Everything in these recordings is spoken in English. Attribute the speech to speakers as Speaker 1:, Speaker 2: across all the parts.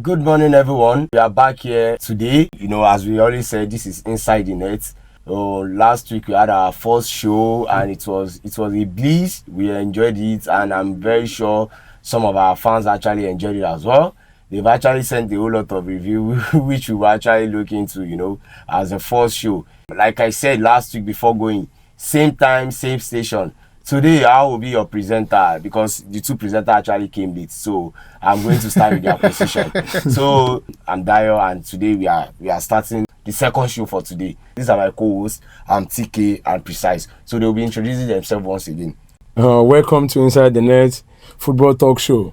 Speaker 1: Good morning, everyone. We are back here today. As we already said, this is Inside the Net. Last week we had our first show, and it was a bliss. We enjoyed it, and I'm very sure some of our fans actually enjoyed it as well. They've actually sent a whole lot of review, which we will actually look into, as a first show. Like I said last week before going, same time, same station. Today, I will be your presenter because the two presenters actually came late. So, I'm going to start with their position. So, I'm Dayo, and today we are starting the second show for today. These are my co-hosts, TK and Precise. So, they'll be introducing themselves once again.
Speaker 2: Welcome to Inside the Net Football Talk Show.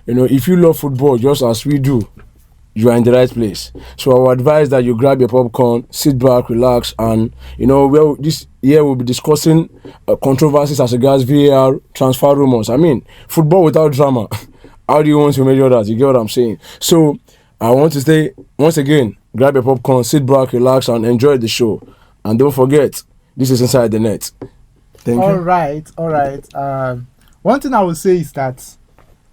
Speaker 2: If you love football just as we do, you are in the right place. So I would advise that you grab your popcorn, sit back, relax, and this year we'll be discussing controversies as regards VAR, transfer rumors. I mean, football without drama. How do you want to measure that? You get what I'm saying? So I want to say once again, grab your popcorn, sit back, relax, and enjoy the show. And don't forget, this is Inside the Net. Thank you.
Speaker 3: All right. One thing I would say is that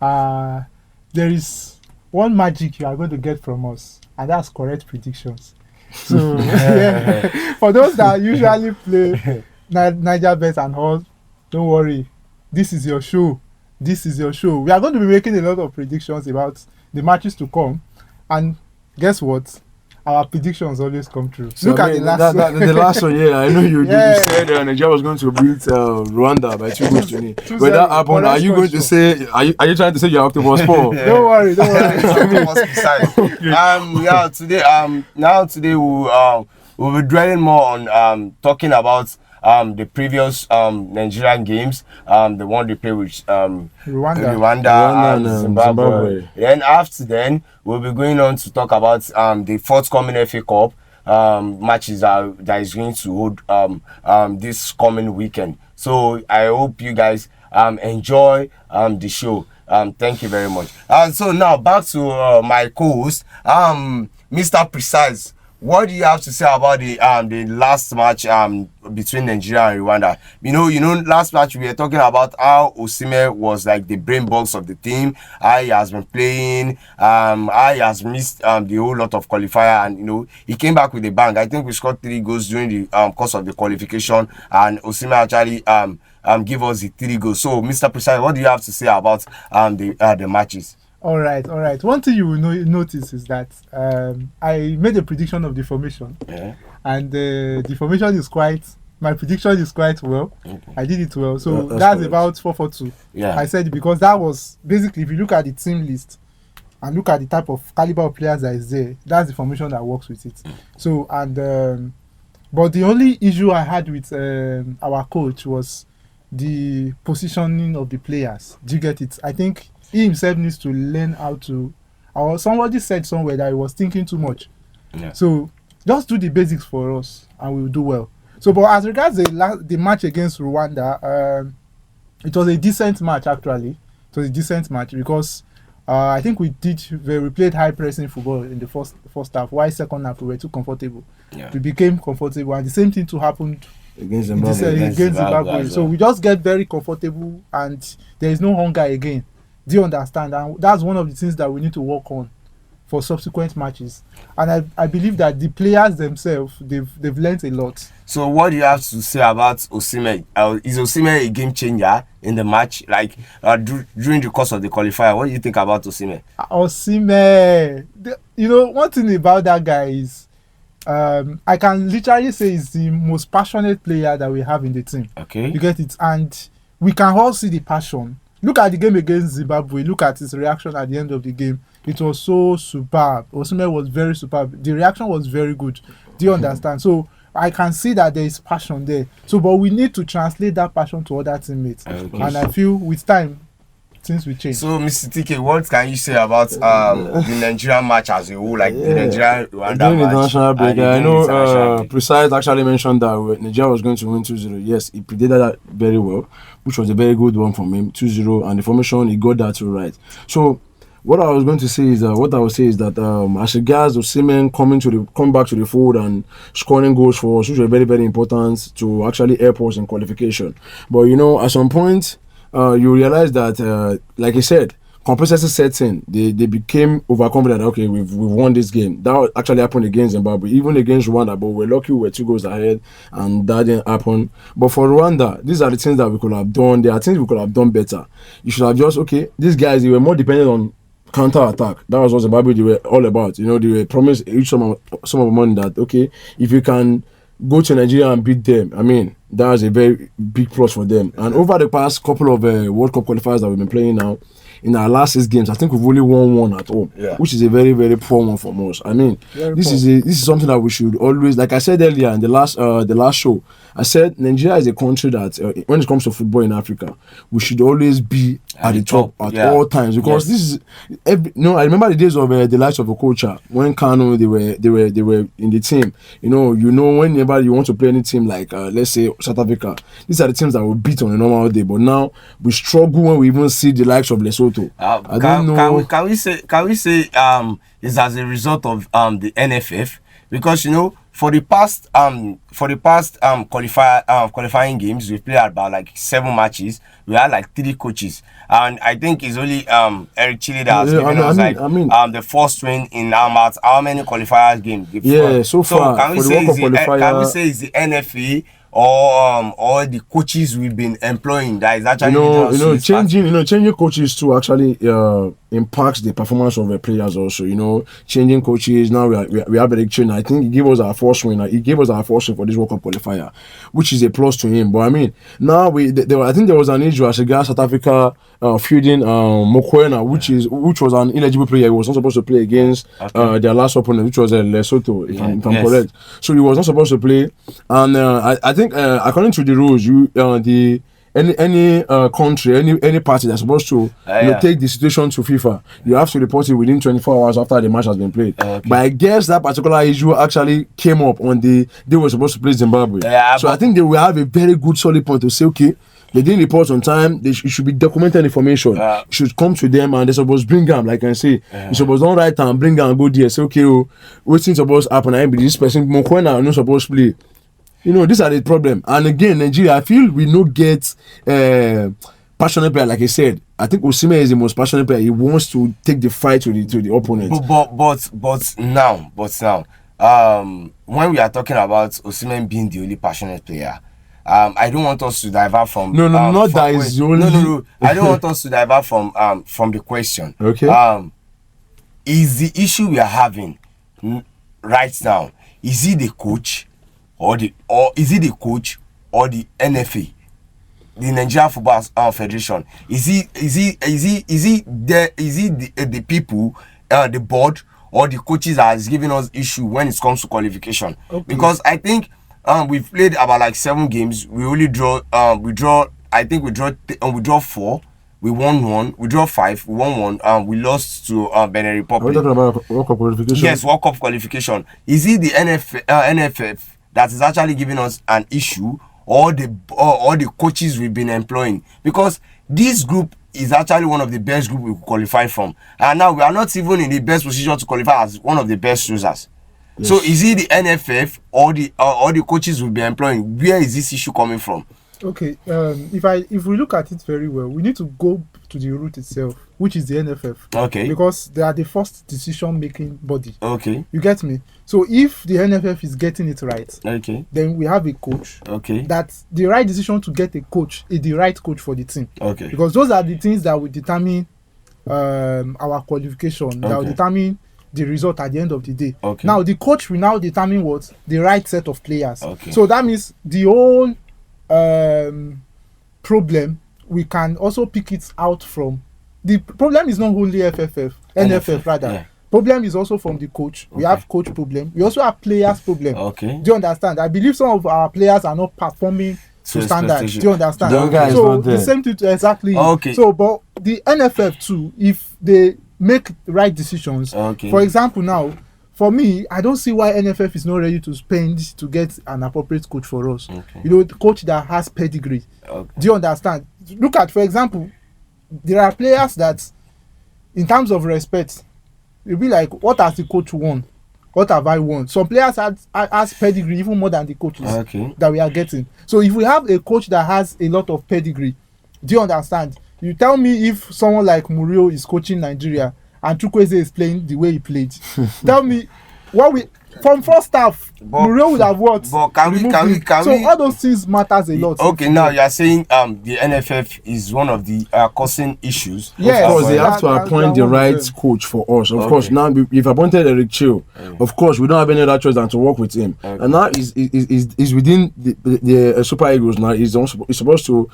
Speaker 3: there is one magic you are going to get from us, and that's correct predictions. So for those that usually play Niger Bet and all, don't worry, this is your show. We are going to be making a lot of predictions about the matches to come, and guess what, our predictions always come true.
Speaker 2: So
Speaker 3: Look at the last one.
Speaker 2: The last one, yeah, I know you said Nigeria was going to beat Rwanda by 2-0. When that happened, are you going to say? Are you trying to say you're Octopus 4?
Speaker 3: Don't worry.
Speaker 1: Today we'll be dwelling more on talking about the previous Nigerian games, the one they play with Rwanda and Zimbabwe. Then after we'll be going on to talk about the forthcoming FA Cup matches that is going to hold this coming weekend. So I hope you guys enjoy the show. Thank you very much. So now back to my co-host, Mr. Precise. What do you have to say about the last match between Nigeria and Rwanda? Last match we were talking about how Osimhen was like the brain box of the team. How he has been playing. How he has missed the whole lot of qualifier, and he came back with a bang. I think we scored 3 goals during the course of the qualification, and Osimhen actually give us the 3 goals. So, Mr. Precise, what do you have to say about the matches?
Speaker 3: All right. One thing you will notice is that I made a prediction of the formation, and the formation is my prediction is quite well. Okay. I did it well, so that's about 4-4-2. Yeah, I said it because that was basically, if you look at the team list and look at the type of caliber of players that is there, that's the formation that works with it. So but the only issue I had with our coach was the positioning of the players. Do you get it? I think he himself needs to learn how to, or somebody said somewhere that he was thinking too much. Yeah. So just do the basics for us and we'll do well. So, but as regards the match against Rwanda, it was a decent match actually. It was a decent match because I think we played high pressing football in the first half. While second half we were too comfortable. Yeah. We became comfortable, and the same thing happened against Zimbabwe. So we just get very comfortable, and there is no hunger again. Do you understand? And that's one of the things that we need to work on for subsequent matches. And I believe that the players themselves, they've learned a lot.
Speaker 1: So what do you have to say about Osimhen? Is Osimhen a game changer in the match? Like during the course of the qualifier, what do you think about Osimhen?
Speaker 3: Osimhen, one thing about that guy is I can literally say he's the most passionate player that we have in the team. Okay. You get it? And we can all see the passion. Look at the game against Zimbabwe. Look at his reaction at the end of the game. It was so superb. Osimhen was very superb. The reaction was very good. Do you understand? So I can see that there is passion there. So, but we need to translate that passion to other teammates. Okay. And I feel with time, things will change.
Speaker 1: So, Mr. TK, what can you say about the Nigerian match as a whole, like the Nigerian Rwanda
Speaker 2: during
Speaker 1: match?
Speaker 2: The international break, I know Precise actually mentioned that Nigeria was going to win 2-0. Yes, he predicted that very well, which was a very good one from him, 2-0, and the formation, he got that too right. So, what I was going to say is that as regards Osimhen come back to the fold and scoring goals for us, which were very, very important to actually help us in qualification. But at some point, you realize that, like I said, complacency sets in. They became overconfident. Okay, we've won this game. That actually happened against Zimbabwe, even against Rwanda. But we're lucky we were 2 goals ahead, and that didn't happen. But for Rwanda, these are the things that we could have done. There are things we could have done better. You should have just these guys, they were more dependent on counter attack. That was what Zimbabwe they were all about. They were promised each some of money that if you can go to Nigeria and beat them, I mean, that was a very big plus for them. And over the past couple of World Cup qualifiers that we've been playing now, in our last 6 games, I think we've only won 1 at home, which is a very, very poor one for us. I mean, this is something that we should always, like I said earlier in the last show, I said Nigeria is a country that when it comes to football in Africa, we should always be at the top at all times, because this is I remember the days of the likes of Okocha when Kano they were in the team. Whenever you want to play any team like let's say South Africa, these are the teams that will beat on a normal day. But now we struggle when we even see the likes of Lesotho. I don't know.
Speaker 1: Can we say it's as a result of the NFF, because for the past qualifying games we've played about like 7 matches. We had like 3 coaches, and I think it's only Eric Chile that has given us the first win in how many qualifiers games.
Speaker 2: So far.
Speaker 1: Can we say it's the NFA or the coaches we've been employing that is actually
Speaker 2: changing coaches too actually impacts the performance of the players also. Changing coaches, now we have Eric Chile. I think he gave us our first win. He gave us our first win for this World Cup qualifier, which is a plus to him. But I mean, now I think there was an issue as regards South Africa fielding Mokoena, which was an ineligible player. He was not supposed to play against their last opponent, which was Lesotho, if I'm correct. So he was not supposed to play, and I think according to the rules, any country, any party that's supposed to take the situation to FIFA, you have to report it within 24 hours after the match has been played. But I guess that particular issue actually came up on they were supposed to play Zimbabwe. So I think they will have a very good solid point to say, okay, they didn't report on time. It should be documented information. It should come to them, and they're supposed to bring them, like I say. You're supposed to don't write and bring them and go there. Say, okay, what's supposed to happen? I be this person, Mokwena, not supposed to play. These are the problem. And again, Nigeria, I feel we no get passionate player. Like I said, I think Osimhen is the most passionate player. He wants to take the fight to the opponent.
Speaker 1: But now, when we are talking about Osimhen being the only passionate player, I don't want us to divert from.
Speaker 2: No,
Speaker 1: I don't want us to divert from the question.
Speaker 2: Okay.
Speaker 1: Is the issue we are having right now? Is he the coach? Or is it the coach or the NFA, the Nigeria Football Federation? Is he the people, the board, or the coaches that is giving us issue when it comes to qualification? Because I think we've played about like 7 games. We only draw. We draw 4. We won 1. We draw 5. We won 1. We lost to Benin Republic.
Speaker 2: Are we talking about World Cup qualification?
Speaker 1: Yes, World Cup qualification. Is it the NFF that is actually giving us an issue, or the coaches we've been employing? Because this group is actually one of the best group we could qualify from, and now we are not even in the best position to qualify as one of the best users. Yes. So is it the NFF or the coaches we'll be employing? Where is this issue coming from?
Speaker 3: Okay, if we look at it very well, we need to go to the root itself, which is the NFF.
Speaker 1: Okay.
Speaker 3: Because they are the first decision-making body.
Speaker 1: Okay.
Speaker 3: You get me? So if the NFF is getting it right,
Speaker 1: okay,
Speaker 3: then we have a coach.
Speaker 1: Okay.
Speaker 3: That's the right decision to get a coach, is the right coach for the team.
Speaker 1: Okay.
Speaker 3: Because those are the things that will determine our qualification. That will determine the result at the end of the day.
Speaker 1: Okay.
Speaker 3: Now the coach will now determine what the right set of players.
Speaker 1: Okay.
Speaker 3: So that means the whole problem, we can also pick it out from. The problem is not only NFF rather. Yeah. Problem is also from the coach. Okay. We have coach problem. We also have players problem.
Speaker 1: Okay.
Speaker 3: Do you understand? I believe some of our players are not performing to standard. Do you understand?
Speaker 2: So
Speaker 3: the same thing exactly.
Speaker 1: Okay.
Speaker 3: So, but the NFF too, if they make right decisions.
Speaker 1: Okay.
Speaker 3: For example, now, for me, I don't see why NFF is not ready to spend to get an appropriate coach for us.
Speaker 1: Okay.
Speaker 3: The coach that has pedigree.
Speaker 1: Okay.
Speaker 3: Do you understand? Look at, for example, there are players that, in terms of respect, you'll be like, what has the coach won? What have I won? Some players has pedigree even more than the coaches that we are getting. So if we have a coach that has a lot of pedigree, do you understand? You tell me if someone like Murillo is coaching Nigeria and Chukwueze is playing the way he played. Tell me what we from first half. Murillo would have what?
Speaker 1: But can we?
Speaker 3: All those things matters a lot.
Speaker 1: Okay, now you are saying the NFF is one of the causing issues.
Speaker 2: Yes, of course they have to appoint the right coach for us. Of course, now if appointed Eric Chill, of course we don't have any other choice than to work with him. And now is within the Super Eagles now. He's supposed to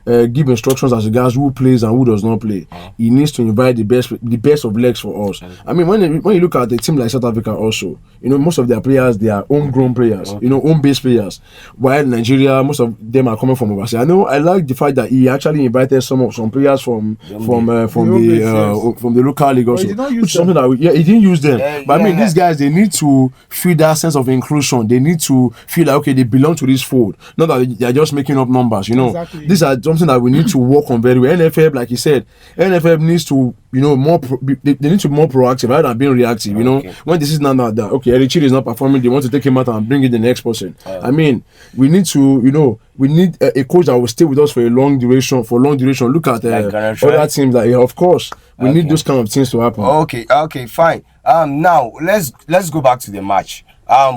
Speaker 2: give instructions as regards who plays and who does not play. He needs to invite the best of legs for us. I mean, when you look at a team like South Africa, also most of their players, they are homegrown players, home-based players. While Nigeria, most of them are coming from overseas. I like the fact that he actually invited some players from the local league also, which is something that he didn't use them. But I mean, these guys, they need to feel that sense of inclusion. They need to feel like, okay, they belong to this fold, not that they are just making up numbers.
Speaker 3: Exactly.
Speaker 2: These are something that we need to work on very well. NFF, like you said, NFF needs to they need to be more proactive rather than being reactive. When this is not that okay, Eric Chidi is not performing, they want to take him out and bring in the next person. I mean, we need to we need a coach that will stay with us for long duration. Look at other teams of course we need those kind of things to happen.
Speaker 1: Okay, fine. Now let's go back to the match.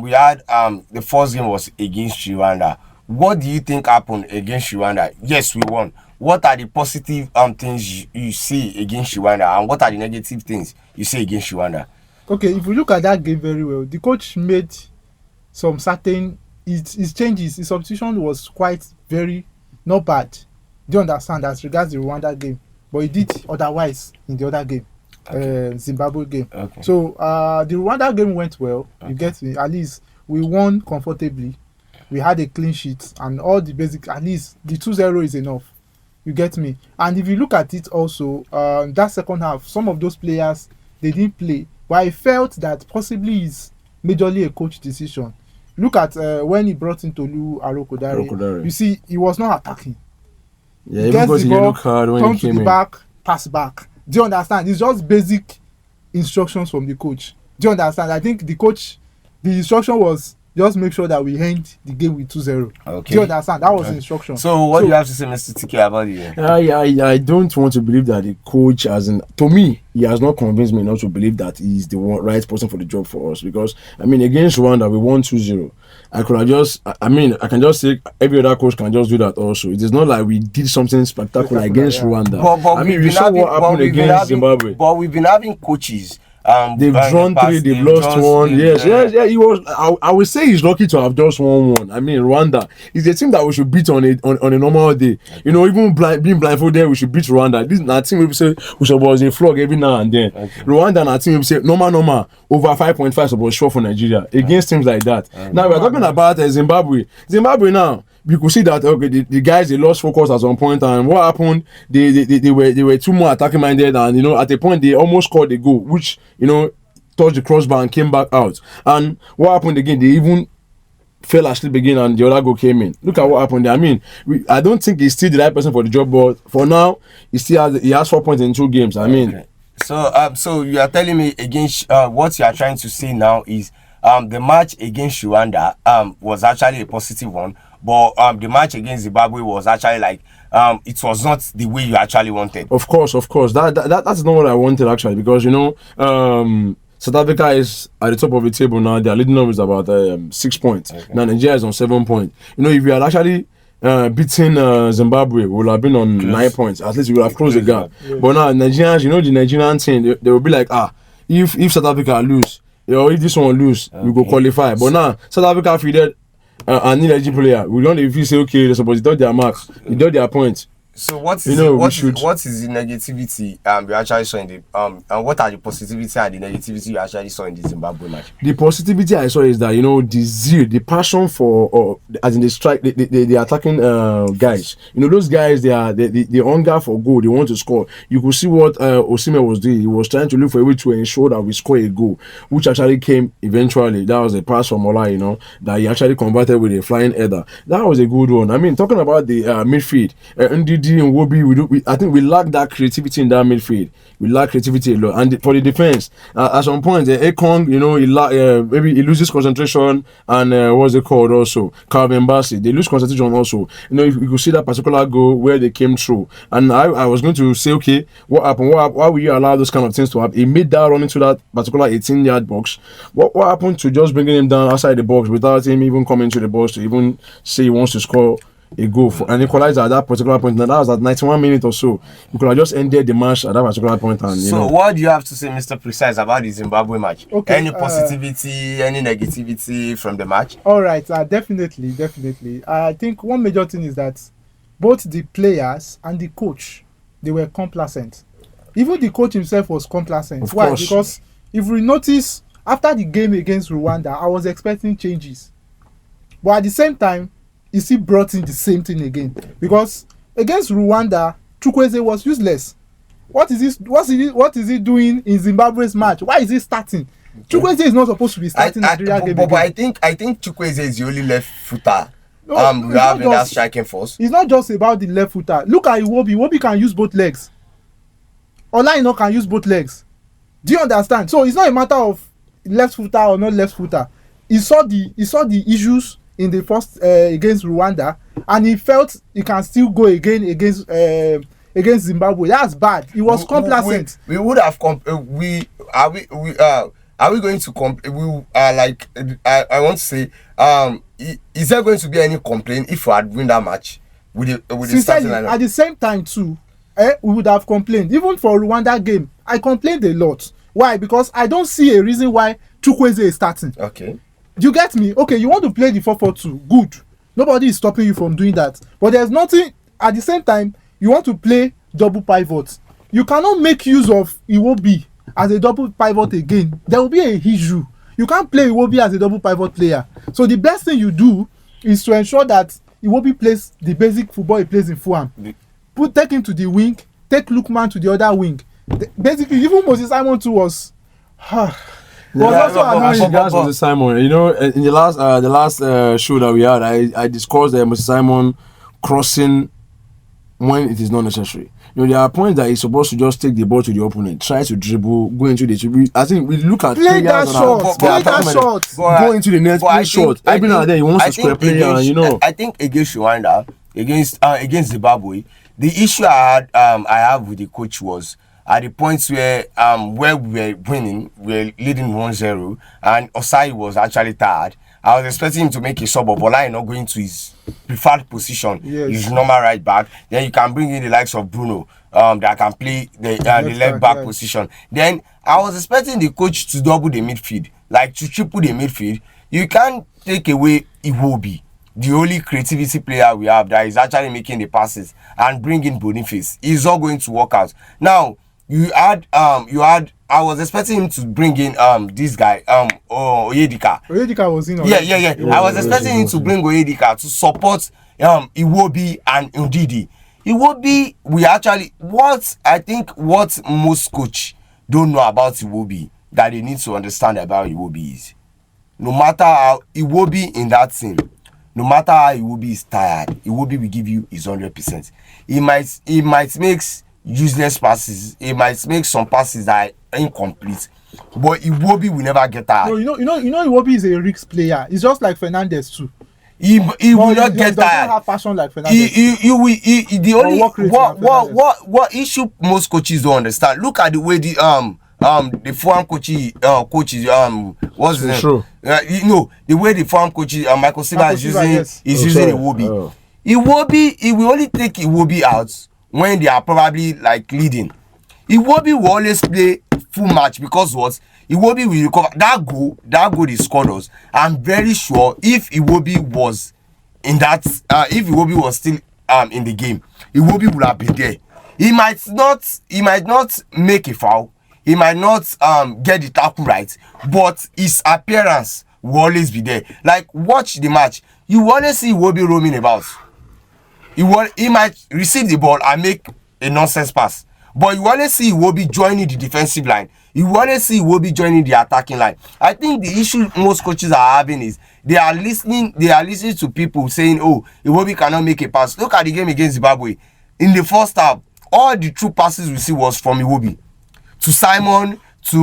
Speaker 1: We had the first game was against Rwanda. What do you think happened against Rwanda? Yes, we won. What are the positive things you see against Rwanda, and what are the negative things you see against Rwanda?
Speaker 3: Okay, if we look at that game very well, the coach made some certain his changes. His substitution was quite very not bad. Do you understand as regards the Rwanda game? But he did otherwise in the other game, Zimbabwe game. Okay. So the Rwanda game went well. You get me? At least we won comfortably. We had a clean sheet and all the basic. At least the 2-0 is enough. You get me? And if you look at it also, that second half, some of those players, they didn't play. But I felt that possibly is majorly a coach decision. Look at when he brought in Tolu Arokodare. You see, he was not attacking.
Speaker 2: Yeah, even got the yellow card when he came in.
Speaker 3: Back, pass back. Do you understand? It's just basic instructions from the coach. Do you understand? I think the instruction was just make sure that we end the game with 2-0. Okay. Do you understand? That was the instruction.
Speaker 1: So what do you have to say, Mr. Tiki, about it?
Speaker 2: I don't want to believe that the coach to me, he has not convinced me not to believe that he's the right person for the job for us. Because, I mean, against Rwanda, we won 2-0. I can just say every other coach can just do that also. It is not like we did something spectacular against Rwanda.
Speaker 1: But we saw what happened against Zimbabwe. But we've been having coaches.
Speaker 2: They've drawn 3, they've lost 1. Yes. He was. I would say he's lucky to have just won 1. I mean, Rwanda is a team that we should beat on a normal day. Even being blindfolded, we should beat Rwanda. This is a team we say we supposed to flog every now and then. Okay. Rwanda and a team we say normal over 5.5 supposed sure for Nigeria against teams like that. Now we're talking about Zimbabwe. Zimbabwe now. You could see that the guys, they lost focus at some point, and what happened? They were too more attacking minded, and at a point they almost scored a goal, which touched the crossbar and came back out. And what happened again? They even fell asleep again, and the other goal came in. Look at what happened there. I mean, I don't think he's still the right person for the job, but for now, he has 4 points in 2 games. I mean,
Speaker 1: okay. So you are telling me against what you are trying to say now is the match against Rwanda was actually a positive one. But the match against Zimbabwe was actually like it was not the way you actually wanted. Of
Speaker 2: course. That's not what I wanted actually, because South Africa is at the top of the table now. Their leading number is about 6 points. Okay. Now Nigeria is on 7 points. If you had actually beaten Zimbabwe, we would have been on 9 points. At least we would have closed the gap. Yeah. But now Nigerians, the Nigerian team, they will be like, if South Africa lose, if this one lose, we go qualify. But now South Africa fielded an ineligible player. We don't if you say okay, they're supposed to do their marks, they do their points.
Speaker 1: So what is the negativity you actually saw in the and what are the positivity and the negativity you actually saw in the Zimbabwe match?
Speaker 2: The positivity I saw is that the zeal, the passion for as in the strike, the attacking guys. Those guys, the hunger for goal, they want to score. You could see what Osimhen was doing. He was trying to look for a way to ensure that we score a goal, which actually came eventually. That was a pass from Ola, that he actually converted with a flying header. That was a good one. I mean, talking about the midfield, NDD and Wobi, I think we lack that creativity in that midfield. we lack creativity a lot. And for the defense, at some point, Ekong, maybe he loses concentration, and what's it called also? Calvin Bassey, they lose concentration also. You could see that particular goal where they came through. And I was going to say, okay, what happened? Why will you allow those kind of things to happen? He made that run into that particular 18-yard box. What happened to just bringing him down outside the box without him even coming to the box to even say he wants to score a goal for an equalizer at that particular point? Now that was at 91 minutes or so. You could have just ended the match at that particular point. And
Speaker 1: so, what do you have to say, Mr. Precise, about the Zimbabwe match?
Speaker 3: Okay,
Speaker 1: any positivity, any negativity from the match?
Speaker 3: All right, definitely. I think one major thing is that both the players and the coach, they were complacent. Even the coach himself was complacent.
Speaker 2: Of
Speaker 3: Why?
Speaker 2: course.
Speaker 3: Because if we notice, after the game against Rwanda, I was expecting changes, but at the same time, he still brought in the same thing again. Because against Rwanda, Chukwueze was useless. What is he doing in Zimbabwe's match? Why is he starting? Okay. Chukwueze is not supposed to be starting Nigeria game.
Speaker 1: But I think Chukwueze is the only left footer we have in that striking force.
Speaker 3: It's not just about the left footer. Look at Iwobi. Iwobi can use both legs. Olaino can use both legs. Do you understand? So it's not a matter of left footer or not left footer. He saw the issues in the first against Rwanda, and he felt he can still go again against Zimbabwe. That's bad. He was complacent.
Speaker 1: We would have are we going to I want to say is there going to be any complaint if we had win that match with the starting lineup?
Speaker 3: At the same time too, we would have complained. Even for Rwanda game, I complained a lot. Why? Because I don't see a reason why Chukwueze is starting.
Speaker 1: Okay.
Speaker 3: You get me? Okay, you want to play the 4-4-2. Good. Nobody is stopping you from doing that. But there's nothing. At the same time, you want to play double pivot. You cannot make use of Iwobi as a double pivot again. There will be a issue. You can't play Iwobi as a double pivot player. So the best thing you do is to ensure that Iwobi plays the basic football he plays in Fulham. Take him to the wing. Take Lookman to the other wing. Basically, even Moses Simon too was...
Speaker 2: Moses Simon. In the last show that we had, I discussed Moses Simon crossing when it is not necessary. There are points that he's supposed to just take the ball to the opponent, try to dribble, go into the. I think we look at
Speaker 3: play that shot,
Speaker 2: go into the net, play short. Every now and then he wants to square player,
Speaker 1: I think against Rwanda, against Zimbabwe, the issue I have with the coach was at the points where we were winning, we were leading 1-0, and Osai was actually tired. I was expecting him to make a sub, but Bola not going to his preferred position, his normal right back. Then you can bring in the likes of Bruno that can play the left back position. Then I was expecting the coach to double the midfield, like to triple the midfield. You can't take away Iwobi, the only creativity player we have that is actually making the passes, and bring in Boniface. It's all going to work out. Now, I was expecting him to bring in this guy Oyedika.
Speaker 3: Oyedika was in.
Speaker 1: Yeah. I was expecting him to bring Oyedika to support Iwobi and Ndidi. Iwobi, what most coach don't know about Iwobi that they need to understand about Iwobi is, no matter how Iwobi in that team, no matter how Iwobi is tired, Iwobi will give you his 100%. He might make useless passes. He might make some passes that are incomplete, but Iwobi will never get tired.
Speaker 3: No, Iwobi is a risk player. It's just like Fernandez too.
Speaker 1: He will not get tired.
Speaker 3: He doesn't have passion like Fernandez.
Speaker 1: The only what issue most coaches don't understand. Look at the way the farm coaches what's his name? The way the farm coaches Michael Silva is using Iwobi. Iwobi, he will only take Iwobi out when they are probably like leading. Iwobi will always play full match because what? Iwobi will recover that goal they scored us. I'm very sure if Iwobi was in that if Iwobi was still in the game, Iwobi would have been there. He might not make a foul, he might not get the tackle right, but his appearance will always be there. Like, watch the match, you will always see Iwobi roaming about. He might receive the ball and make a nonsense pass, but you always see Iwobi joining the defensive line. You always see Iwobi joining the attacking line. I think the issue most coaches are having is they are listening to people saying, oh, Iwobi cannot make a pass. Look at the game against Zimbabwe. In the first half, all the true passes we see was from Iwobi. to Simon, to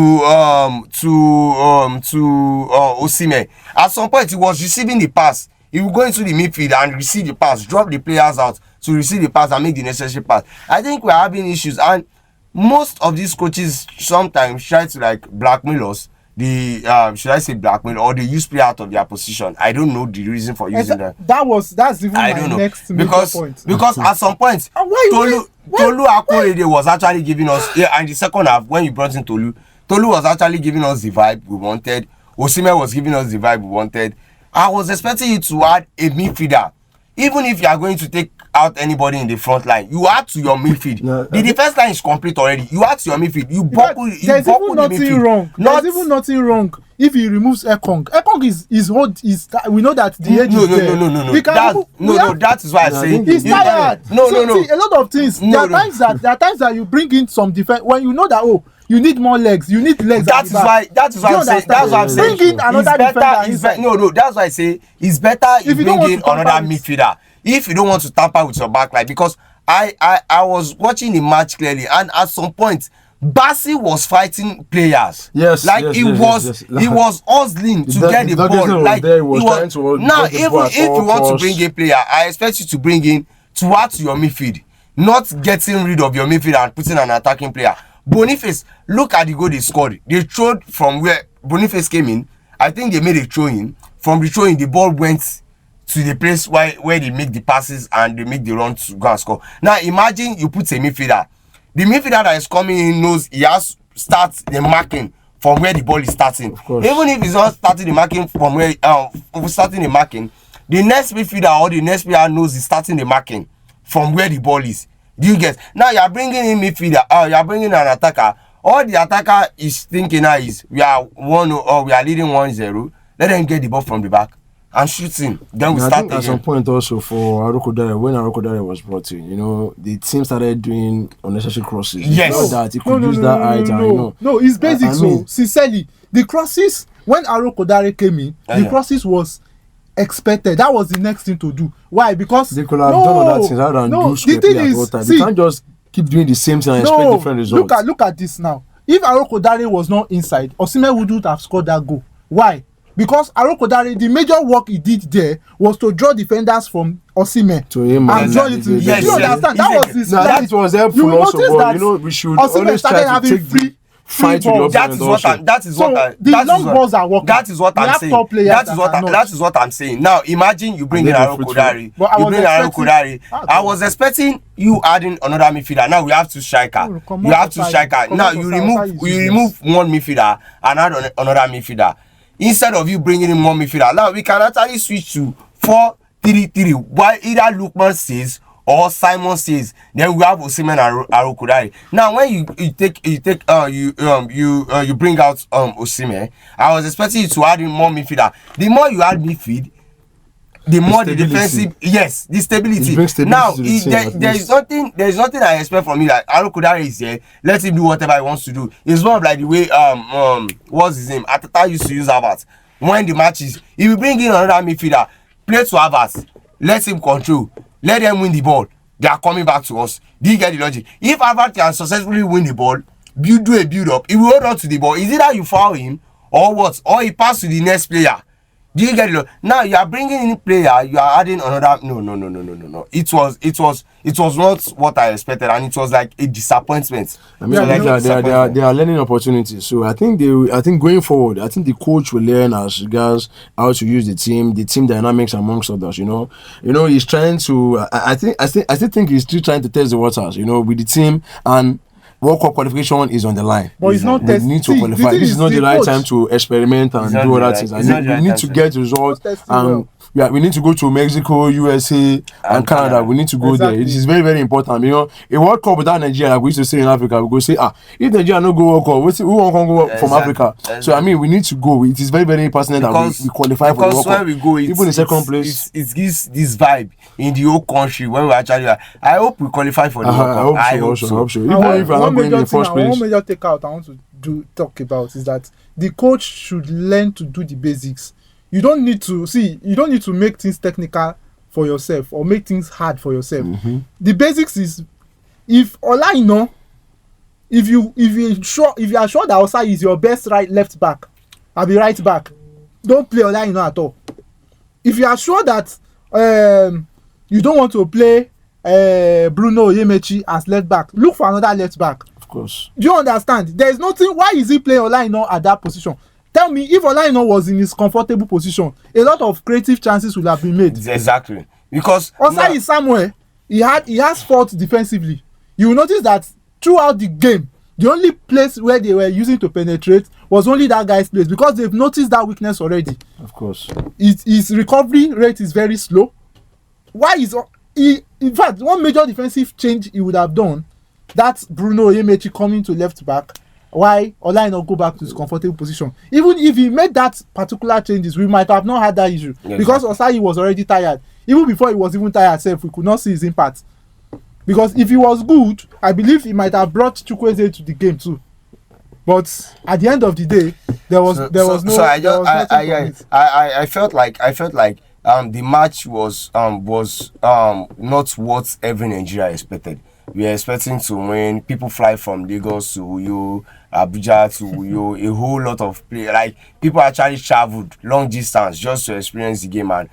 Speaker 1: Osimhen. At some point, he was receiving the pass. He will go into the midfield and receive the pass, drop the players out to receive the pass and make the necessary pass. I think we're having issues, and most of these coaches sometimes try to like blackmail us. Should I say blackmail, or they use play out of their position? I don't know the reason for using that.
Speaker 3: That's even my next major point.
Speaker 1: Because at some point, Tolu Akorede was actually giving us, and the second half when you brought in Tolu was actually giving us the vibe we wanted. Osimhen was giving us the vibe we wanted. I was expecting you to add a midfielder. Even if you are going to take out anybody in the front line, you add to your midfield. The defense line is complete already. You add to your midfield. There's
Speaker 3: even nothing wrong if he removes Ekong. Ekong is we know that the age is there.
Speaker 1: No. That is why I say
Speaker 3: he's tired. See, a lot of things. There are times that you bring in some defense when you know that you need more legs. You need legs.
Speaker 1: That is why I'm saying.
Speaker 3: Bring in another defender.
Speaker 1: No. That's why I say it's better if you bring in another midfielder. If you don't want to tamper with your back line, because I was watching the match clearly, and at some point, Bassi was fighting players.
Speaker 2: Yes,
Speaker 1: he was hustling to get the ball. Like now, if you want to bring a player, I expect you to bring in to add to your midfield, not getting rid of your midfield and putting an attacking player. Boniface, look at the goal they scored. They throwed from where Boniface came in. I think they made a throw in. From the throw in, the ball went to the place where they make the passes and they make the run to go and score. Now imagine you put a midfielder. The midfielder that is coming in knows he has to start the marking from where the ball is starting. Even if he's not starting the marking from where the next midfielder or the next player knows he's starting the marking from where the ball is. Do you get? Now you are bringing in midfielder, you are bringing an attacker. All the attacker is thinking now is we are leading 1-0. Let them get the ball from the back and shooting. Then we start again.
Speaker 2: At some point also for Arokodare, when Arokodare was brought in, the team started doing unnecessary crosses.
Speaker 1: Yes.
Speaker 2: That he could use that height.
Speaker 3: No, it's basic. Sincerely, the crosses when Arokodare came in, the crosses was expected. That was the next thing to do. Why? Because
Speaker 2: they could have done other things rather than do scripting at all time. They can't just keep doing the same thing and expect different results.
Speaker 3: Look at this now. If Arokodare was not inside, Osimhen wouldn't have scored that goal. Why? Because Arokodare, the major work he did there was to draw defenders from Osimhen
Speaker 2: to him
Speaker 3: and draw it to him.
Speaker 1: Yes,
Speaker 3: you understand? That was his
Speaker 2: that was helpful also, but we should always try to take free fight
Speaker 3: balls.
Speaker 1: That is what I'm saying. Now imagine you bring in Arokodare. I was expecting you adding another midfielder. Now we have two striker. Now you remove one midfielder and add another midfielder. Instead of you bringing in one midfielder, now we can actually switch to 4-3-3. While either Lookman says or Simon says, then we have Osimhen and Arokodare. Now, when you bring out Osimhen, I was expecting you to add in more midfielder. The more you add midfield, the more the defensive, the stability. Now, there is nothing I expect from you. Like Arokodare is here, let him do whatever he wants to do. It's more of like the way what's his name? Atata used to use Havertz. When the match is, if you bring in another midfielder, play to Havertz, let him control, let them win the ball. They are coming back to us. Do you get the logic? If Havertz can successfully win the ball, do a build up, he will hold on to the ball. Is it that you foul him or what? Or he pass to the next player? Do you get it? Now you are bringing in a player, you are adding another. No. It was not what I expected, and it was like a disappointment.
Speaker 2: I mean, they are learning opportunities. So I think going forward, I think the coach will learn as regards how to use the team dynamics amongst others. He's trying to. I still think he's still trying to test the waters. With the team, and World Cup qualification is on the line.
Speaker 3: But it's not
Speaker 2: we need to qualify. This is not the right time to experiment and do other things. We need to get results. And we need to go to Mexico, USA, and Canada. We need to go there. It is very, very important. A World Cup without Nigeria, like we used to say in Africa, we go say, if Nigeria no go World Cup, who won't go from Africa? So we need to go. It is very, very important that we qualify for the World Cup.
Speaker 1: Because when we go,
Speaker 2: even in second place,
Speaker 1: it gives this vibe in the whole country when we actually. I hope we qualify for the World Cup.
Speaker 2: I hope so. Even if I'm not going in the first place.
Speaker 3: One major takeout I want to talk about is that the coach should learn to do the basics. You don't need to make things technical for yourself or make things hard for yourself. The basics is, if Olaino if you are sure that Osai is your best left back, I'll be right back. Don't play Olaina at all. If you are sure that you don't want to play Bruno Yemechi as left back, look for another left back.
Speaker 2: Of course.
Speaker 3: Do you understand? There is nothing. Why is he playing Olaina at that position? Tell me, if Olaina was in his comfortable position, a lot of creative chances would have been made.
Speaker 1: Exactly. Because
Speaker 3: Osai is somewhere. He has faults defensively. You will notice that throughout the game, the only place where they were using to penetrate was only that guy's place, because they've noticed that weakness already.
Speaker 2: Of course.
Speaker 3: His recovery rate is very slow. Why is he? In fact, one major defensive change he would have done, that's Bruno Yemechi coming to left back. Why Olaina go back to his comfortable position? Even if he made that particular changes, we might have not had that issue, because Osai was already tired. Even before he was even tired, we could not see his impact. Because if he was good, I believe he might have brought Chukwueze to the game too. But at the end of the day, there was no. So
Speaker 1: I felt like the match was not what every Nigeria expected. We are expecting to win. People fly from Lagos to Uyo, Abuja to Uyo, a whole lot of play. Like, people actually traveled long distance just to experience the game and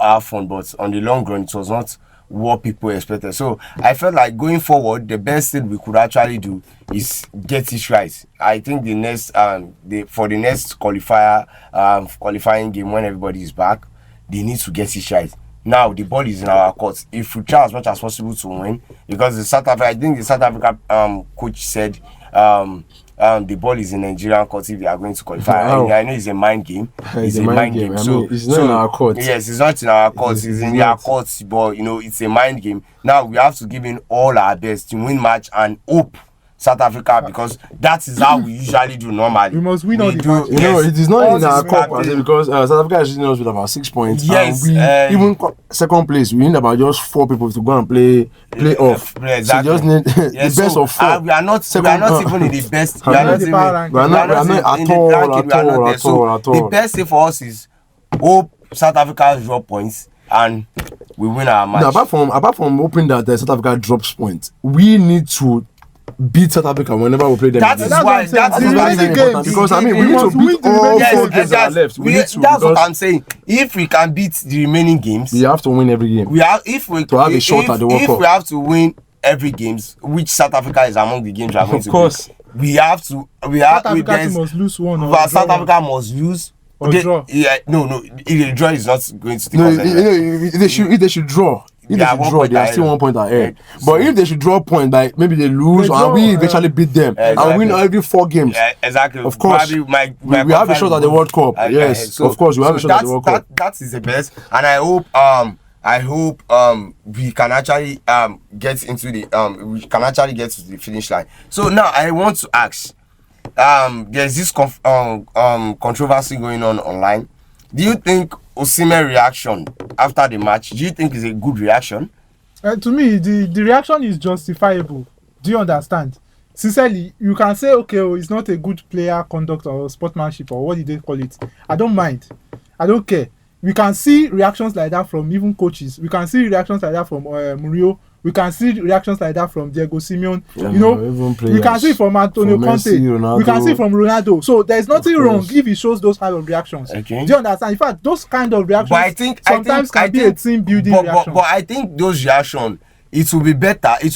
Speaker 1: have fun. But on the long run, it was not what people expected. So I felt like going forward, the best thing we could actually do is get it right. I think the next for the next qualifying game, when everybody is back, they need to get it right. Now the ball is in our court. If we try as much as possible to win, because the South Africa coach said the ball is in Nigerian court if they are going to qualify.
Speaker 2: Wow.
Speaker 1: I know it's a mind game. It's a mind game.
Speaker 2: So it's not in our court.
Speaker 1: Yes, it's not in our court. It's in their court. But it's a mind game. Now we have to give in all our best to win match and hope South Africa, because that is how we usually do normally.
Speaker 3: We must win all the matches.
Speaker 2: It is not in our cup, because South Africa is us with about 6 points.
Speaker 1: Yes,
Speaker 2: and we even second place. We need about just 4 people to go and play off.
Speaker 1: Exactly.
Speaker 2: So just need the best of 4.
Speaker 1: We are not even in the best. We are not at all. The best thing for us is hope South Africa drop points and we win our match.
Speaker 2: Now, apart from hoping that South Africa drops points, we need to beat South Africa whenever we play them.
Speaker 1: That's why
Speaker 2: it's very important, because we need to beat all 4 games that are left.
Speaker 1: That's what I'm saying. If we can beat the remaining games,
Speaker 2: we have to win every game.
Speaker 1: To have a shot at the World Cup. If we have to win every games, which South Africa is among the games we are going to win. Of course, we have to.
Speaker 3: South Africa must lose one.
Speaker 1: South Africa must lose. Draw. If they draw, is not going to take us anywhere.
Speaker 2: If they should draw. If they should draw, they are still 1 point ahead. But if they should draw a point, like maybe they lose, and we eventually beat them and win every 4 games.
Speaker 1: Exactly.
Speaker 2: Of course, we have a shot at the World Cup. Yes, of course, we have a shot at the World Cup.
Speaker 1: That is the best, and I hope we can actually get into the finish line. So now I want to ask, there's this controversy going on online. Do you think Osimhen reaction after the match, do you think is a good reaction?
Speaker 3: To me, the reaction is justifiable. Do you understand? Sincerely, you can say, okay, it's not a good player conduct or sportsmanship, or what did they call it? I don't mind. I don't care. We can see reactions like that from even coaches. We can see reactions like that from Murillo. We can see reactions like that from Diego Simeone. We can see from Antonio Conte. We can see from Ronaldo. So there's nothing wrong if he shows those kind of reactions.
Speaker 1: Okay.
Speaker 3: Do you understand? In fact, those kind of reactions sometimes can be a team building reaction.
Speaker 1: But I think those reactions, it will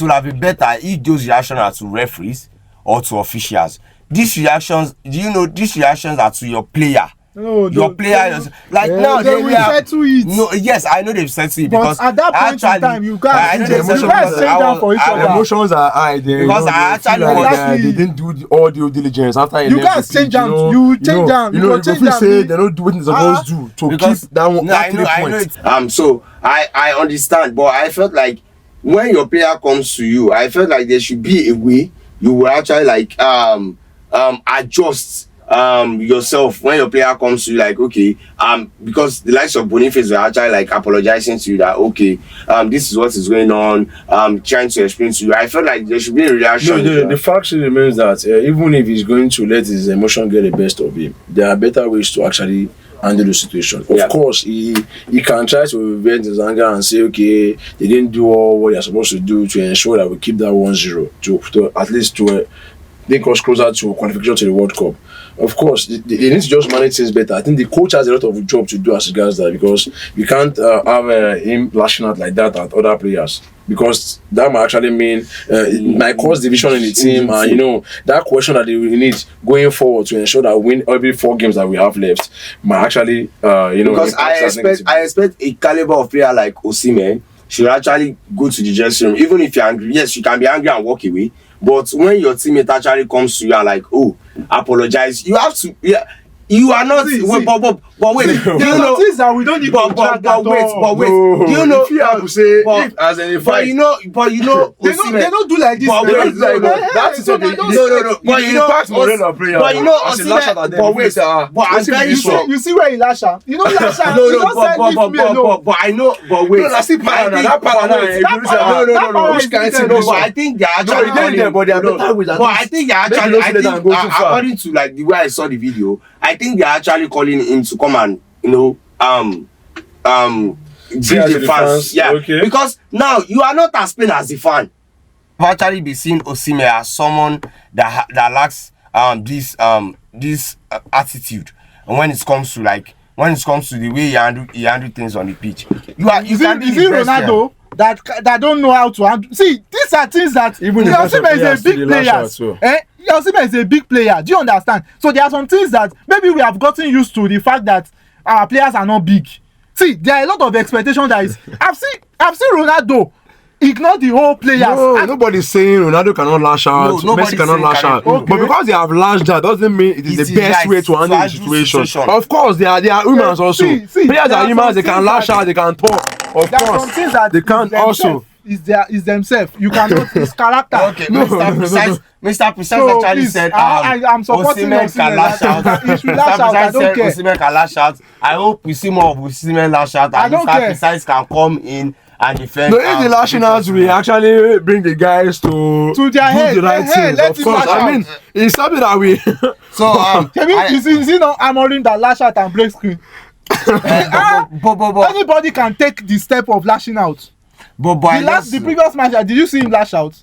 Speaker 1: have been better if those reactions are to referees or to officials. These reactions, these reactions are to your player.
Speaker 3: No,
Speaker 1: your players now
Speaker 3: they will settle it.
Speaker 1: No, yes, I know they've settled it,
Speaker 3: but
Speaker 1: because
Speaker 3: at that point in time, you guys change down for each other.
Speaker 2: Emotions are high there,
Speaker 1: because I actually
Speaker 2: they didn't do all due diligence after
Speaker 3: you guys change down. You change down. You change down.
Speaker 2: Say they don't do what they're supposed to do to keep that one.
Speaker 1: I know. So I understand, but I felt like when your player comes to you, I felt like there should be a way you will actually adjust yourself when your player comes to you, like, okay, because the likes of Boniface were actually apologizing to you that, okay, this is what is going on, trying to explain to you. I felt like there should be a reaction.
Speaker 2: No, the fact remains that even if he's going to let his emotion get the best of him, there are better ways to actually handle the situation. Of course, he can try to vent his anger and say, okay, they didn't do all what they're supposed to do to ensure that we keep that 1-0 to at least to they cross closer to qualification to the World Cup. Of course, they need to just manage things better. I think the coach has a lot of job to do as regards that, because you can't have him lashing out like that at other players, because that might actually mean might cause division in the team, and you know that question that they will need going forward to ensure that win every 4 games that we have left might actually
Speaker 1: because I expect a caliber of player like Osimhen should actually go to the dressing room. Even if you're angry, yes, you can be angry and walk away. But when your teammate actually comes to you and like, oh, apologize, you have to, yeah. You are not. But wait. Do you know
Speaker 3: things that we don't need to drag at all?
Speaker 1: But wait. Do you know?
Speaker 2: If you have to say, if as in a fight,
Speaker 1: but you know,
Speaker 3: they don't do like this.
Speaker 1: But wait,
Speaker 2: that's it.
Speaker 1: No. But you know, but you know, but I'm very sure.
Speaker 3: You see where he lash out? You know, lash out.
Speaker 1: But I know. But wait.
Speaker 2: No, that's it. That
Speaker 1: No. Which kind of thing? No, but I think they actually. But I think they actually. I think according to like the way I saw the video, I think they're actually calling him to come and greet the fans. Yeah, okay. Because now you are not as pain as the fan. I've actually been seeing Osimhen as someone that lacks this attitude, and when it comes to the way he handle things on the pitch, is it
Speaker 3: Ronaldo that don't know how to handle? See, these are things that even Osimhen is a big player. Osimhen is a big player. Do you understand? So there are some things that maybe we have gotten used to the fact that our players are not big. See, there are a lot of expectation that is. I've seen Ronaldo ignore the whole players.
Speaker 2: No, nobody's saying Ronaldo cannot lash out. No, Messi cannot lash out. Okay. But because they have lashed out, doesn't mean it is the best way to handle the situation. Of course, they are humans also. Players are humans. They can lash out. They can talk. Of course, they can also.
Speaker 3: Is themselves. You cannot. It's character.
Speaker 1: Okay, Mr. Precise actually said
Speaker 3: I'm supporting
Speaker 1: Osimhen can lash out.
Speaker 3: He should lash out. I don't care.
Speaker 1: Osimhen can lash out. I hope we see more of Osimhen lash out, and Mr. Precise can come in and defend.
Speaker 2: No, if the lashing out we actually bring the guys to
Speaker 3: their head,
Speaker 2: the right things. Of course, I mean it's something that we.
Speaker 3: So you see, no, I'm only that lash out and break screen. Anybody can take the step of lashing out. The previous match, did you see him lash out?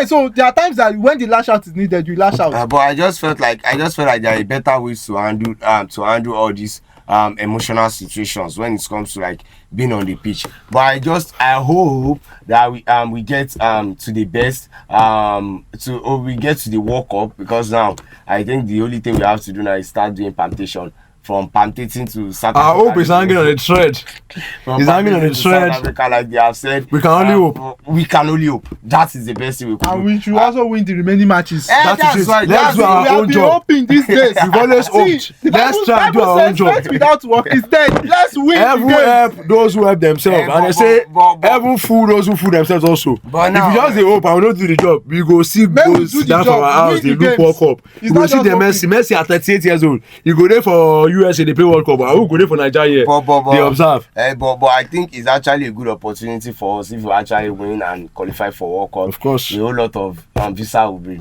Speaker 3: So there are times that when the lash out is needed, you lash out.
Speaker 1: But I just felt like there are better ways to handle all these emotional situations when it comes to like being on the pitch. But I hope that we get to the best we get to the World Cup, because now I think the only thing we have to do now is start doing palpitation. From palpitating to South Africa.
Speaker 2: I hope he's hanging on a thread. He's hanging on a thread.
Speaker 1: South Africa, like they have said.
Speaker 2: We can only hope.
Speaker 1: We can only hope. That is the best thing we could do.
Speaker 3: And we should also win the remaining matches.
Speaker 2: That's right. Let's do our own job.
Speaker 3: Hoping these days.
Speaker 2: We've always hoped. Let's try and do our own job.
Speaker 3: Without work is dead. Let's win.
Speaker 2: Heaven help those who help themselves. And they say heaven fool those who fool themselves also.
Speaker 1: But now,
Speaker 2: if you just say hope and we don't do the job, we go see goals down from our house. They look World Cup. We go see the Messi at 38 years old. You go there for USA, they play World Cup. I will go there for Nigeria. They observe.
Speaker 1: But I think it's actually a good opportunity for us if we actually win and qualify for World Cup.
Speaker 2: Of course,
Speaker 1: a whole lot of visa will be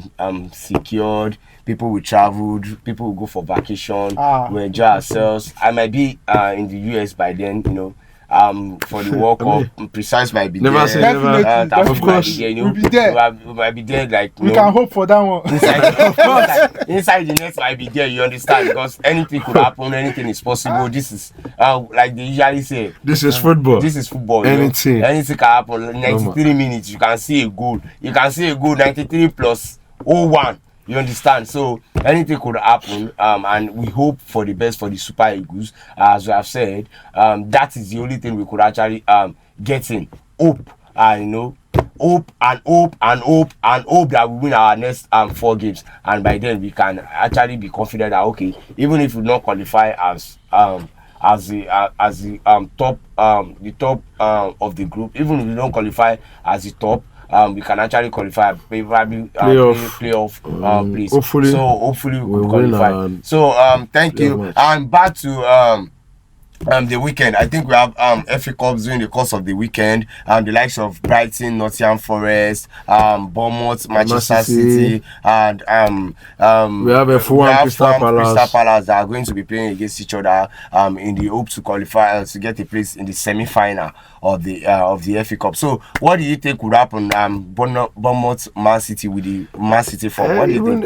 Speaker 1: secured. People will travel. People will go for vacation. We enjoy ourselves. I might be in the US by then. For the World Cup, Precise might be
Speaker 2: never
Speaker 1: there.
Speaker 2: Say never.
Speaker 3: Of course,
Speaker 1: we'll
Speaker 3: be there.
Speaker 1: We might be there. Like
Speaker 3: we can hope for that one.
Speaker 1: Inside the net might be there. You understand? Because anything could happen. Anything is possible. This is like they usually say.
Speaker 2: This is football.
Speaker 1: This is football.
Speaker 2: Anything
Speaker 1: can happen. 93 minutes, you can see a goal. You can see a goal. 93 plus 01. You understand? So anything could happen, and we hope for the best for the Super Eagles. As we have said, that is the only thing we could actually get in. Hope, hope that we win our next 4 games, and by then we can actually be confident that okay, even if we don't qualify as the top of the group, even if we don't qualify as the top. We can actually qualify playoff place. Hopefully we could qualify. So thank you. And back to the weekend. I think we have FA Cups during the course of the weekend. The likes of Brighton, Nottingham Forest, Bournemouth, Manchester City, and
Speaker 2: we have a Fulham Crystal
Speaker 1: Palace that are going to be playing against each other in the hope to qualify to get a place in the semi-final of the FA Cup. So what do you think would happen? Bournemouth, Man City with the Man City form. What do you think?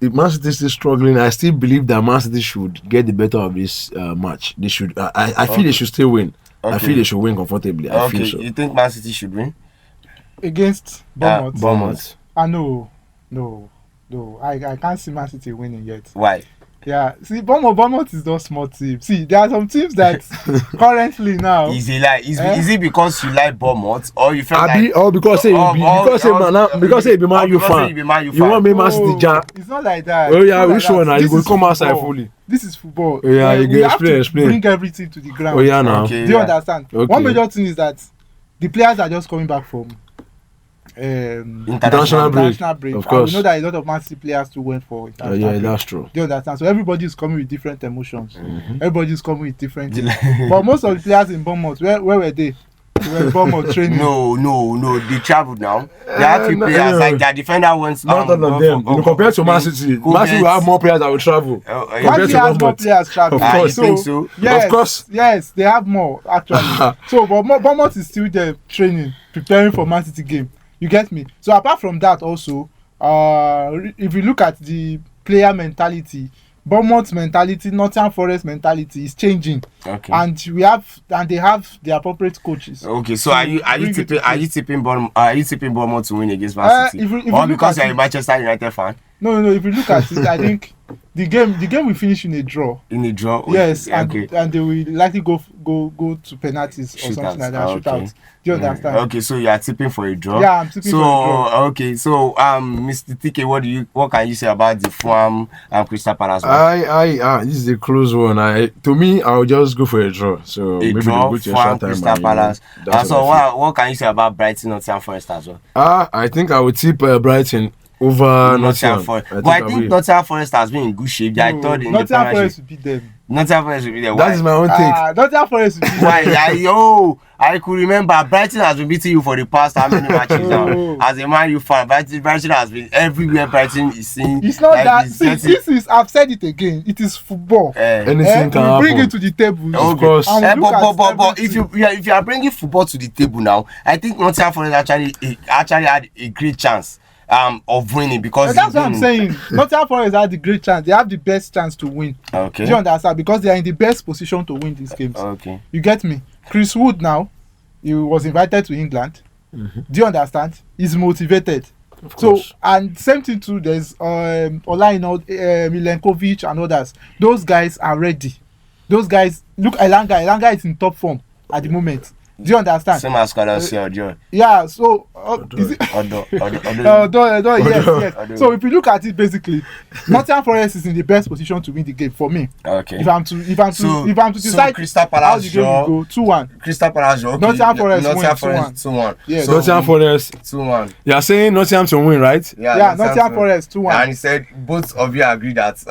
Speaker 2: Even Man City is still struggling. I still believe that Man City should get the better of this match. They should. I feel they should still win. Okay. I feel they should win comfortably. I feel so.
Speaker 1: You think Man City should win
Speaker 3: against Bournemouth?
Speaker 2: Bournemouth.
Speaker 3: No. I can't see Man City winning yet.
Speaker 1: Why?
Speaker 3: Yeah, see, Bournemouth is not small team. See, there are some teams that currently now.
Speaker 1: Is it because you like Bournemouth or you feel like?
Speaker 2: Or because say you be Man U fan. You want me Man City jam?
Speaker 3: It's not like that.
Speaker 2: Oh yeah, which one? You will come outside fully.
Speaker 3: This is football.
Speaker 2: Yeah, you can explain.
Speaker 3: Bring everything to the ground.
Speaker 2: Oh yeah, now.
Speaker 3: Do you understand?
Speaker 2: Okay.
Speaker 3: One major thing is that the players are just coming back from
Speaker 2: international break. Of course.
Speaker 3: We know that a lot of Man City players too went for international break.
Speaker 2: That's true.
Speaker 3: Do you understand? So everybody is coming with different emotions. Everybody is coming with different things. But most of the players in Bournemouth, where were they? They were in Bournemouth training.
Speaker 1: No. They traveled now. They have three players like their defender went.
Speaker 2: Not all of them. Compared to Man City, Man City will have more players that will travel.
Speaker 3: Man City has more players traveling.
Speaker 2: Of course.
Speaker 1: You think so?
Speaker 3: Yes,
Speaker 2: of course.
Speaker 3: Yes, they have more actually. So, but Bournemouth is still there training, preparing for Man City game. You get me? So apart from that also, if you look at the player mentality, Bournemouth mentality, Nottingham Forest mentality is changing.
Speaker 1: Okay.
Speaker 3: And they have the appropriate coaches.
Speaker 1: Okay, so are you tipping Bournemouth to win against Man City? Or because you're a Manchester United fan?
Speaker 3: No. If you look at it, I think the game will finish in a draw.
Speaker 1: In a draw?
Speaker 3: Yes, okay. and they will likely go to penalties or something like that. Shootout. Do you understand?
Speaker 1: Okay, so you are tipping for a draw.
Speaker 3: Yeah, I'm tipping for a draw.
Speaker 1: Okay, so Mr. TK, what can you say about the Fulham Crystal Palace?
Speaker 2: This is a close one. To me, I'll just go for a draw. So
Speaker 1: a
Speaker 2: maybe
Speaker 1: draw,
Speaker 2: go to
Speaker 1: Fulham Crystal Palace. So what can you say about Brighton Nottingham Forest as well?
Speaker 2: I think I would tip Brighton over Nottingham
Speaker 1: Forest. But I think Nottingham Forest has been in good shape. I thought in
Speaker 3: Nottingham Forest would beat them.
Speaker 1: Nottingham Forest will be there.
Speaker 2: That is my own take.
Speaker 3: Nottingham Forest will be
Speaker 1: why? I could remember Brighton has been beating you for the past how many matches now? As a Man U fan, Brighton has been everywhere. Brighton is seen.
Speaker 3: It's not like that. See, I've said it again. It is football.
Speaker 2: Anything can happen.
Speaker 3: Bring it to the table.
Speaker 2: Of course.
Speaker 1: But if you are bringing football to the table now, I think Nottingham Forest actually had a great chance of winning because
Speaker 3: that's what I'm saying. Nottingham Forest had the great chance. They have the best chance to win.
Speaker 1: Okay.
Speaker 3: Do you understand? Because they are in the best position to win these games.
Speaker 1: Okay.
Speaker 3: You get me? Chris Wood now, he was invited to England. Do you understand? He's motivated. So and same thing too. There's Olaino, Milenkovic and others. Those guys are ready. Those guys look. Elanga is in top form at the moment. Do you understand?
Speaker 1: Same as Ojo.
Speaker 3: Yeah, so is it? Yes. So if you look at it, basically, Nottingham Forest is in the best position to win the game for me.
Speaker 1: Okay.
Speaker 3: If I'm to decide
Speaker 1: Crystal
Speaker 3: how
Speaker 1: Palace
Speaker 3: the game will go, 2-1.
Speaker 1: Crystal Palace. Okay.
Speaker 3: Nottingham Forest
Speaker 1: 2-1.
Speaker 3: Yes.
Speaker 2: So Nottingham Forest
Speaker 1: 2-1.
Speaker 2: You are saying Nottingham to win, right?
Speaker 3: Yeah, Nottingham Forest 2-1.
Speaker 1: And he said both of you agree that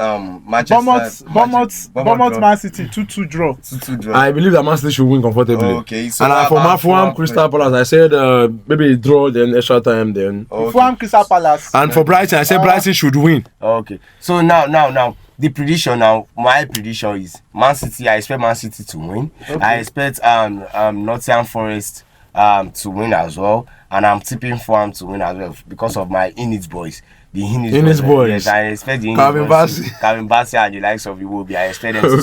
Speaker 3: Bournemouth Man City 2-2 draw.
Speaker 1: 2-2 draw.
Speaker 2: I believe that Man City should win comfortably.
Speaker 1: Okay. So
Speaker 2: and for Fulham Crystal Palace, I said maybe draw, then extra time, then.
Speaker 3: Fulham Crystal Palace.
Speaker 2: And for Brighton, I said Brighton should win.
Speaker 1: Okay. So now the prediction now. My prediction is Man City. I expect Man City to win. Okay. I expect Nottingham Forest to win as well, and I'm tipping Fulham to win as well because of my Init boys. The Init boys. Yes, I expect the Init boys. Calvin Bassey and the likes of Iwobi. I expect them to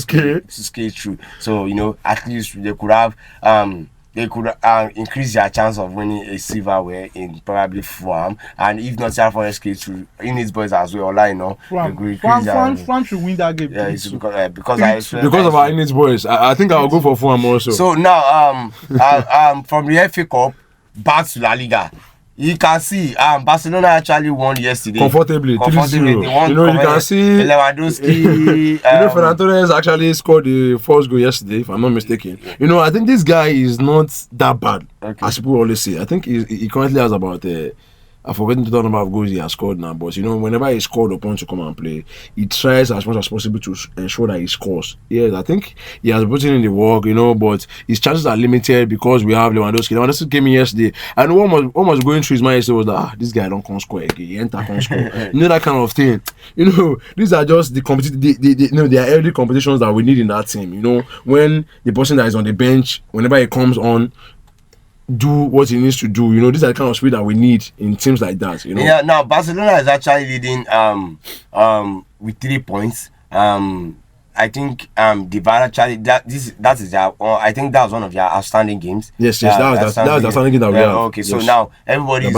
Speaker 1: skate through. So at least they could have increase their chance of winning a silverware in probably Fulham, and if not Forest skate through Init boys as well.
Speaker 3: Fulham should win that game.
Speaker 1: Yeah, it's because
Speaker 2: of our Init boys. I think I'll go for Fulham also.
Speaker 1: So now from the FA Cup back to La Liga. You can see Barcelona actually won yesterday.
Speaker 2: Comfortably 3-0. You can see
Speaker 1: Lewandowski.
Speaker 2: Ferran Torres actually scored the first goal yesterday, if I'm not mistaken. I think this guy is not that bad, as people always say. I think he currently has about I've forgotten the total number of goals he has scored now, but whenever he's called upon to come and play, he tries as much as possible to ensure that he scores. Yes, I think he has put in the work, but his chances are limited because we have Lewandowski. Lewandowski came in yesterday, and what was going through his mind yesterday was that this guy don't come score again, he enter come score. That kind of thing. These are just the they are early competitions that we need in that team. When the person that is on the bench, whenever he comes on, do what he needs to do. These are the kind of spirit that we need in teams like that.
Speaker 1: Yeah. Now Barcelona is actually leading with 3 points. I think Dybala actually that is their. I think that was one of their outstanding games.
Speaker 2: Yes, that was the outstanding game that we have.
Speaker 1: Okay, so
Speaker 2: yes.
Speaker 1: now everybody is